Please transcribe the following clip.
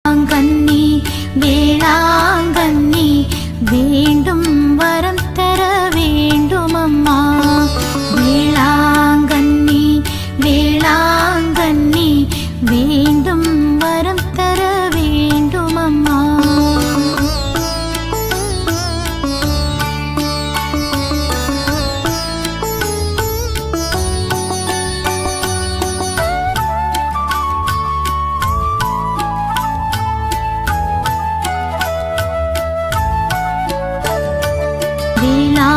கண்ணி வேளாங்கண்ணி வேண்டும் வரம் தர வேண்டும் அம்மா. வேளாங்கண்ணி வேளாங்கண்ணி வேண்டும் வரம் தர வேண்டும் அம்மா. வேளா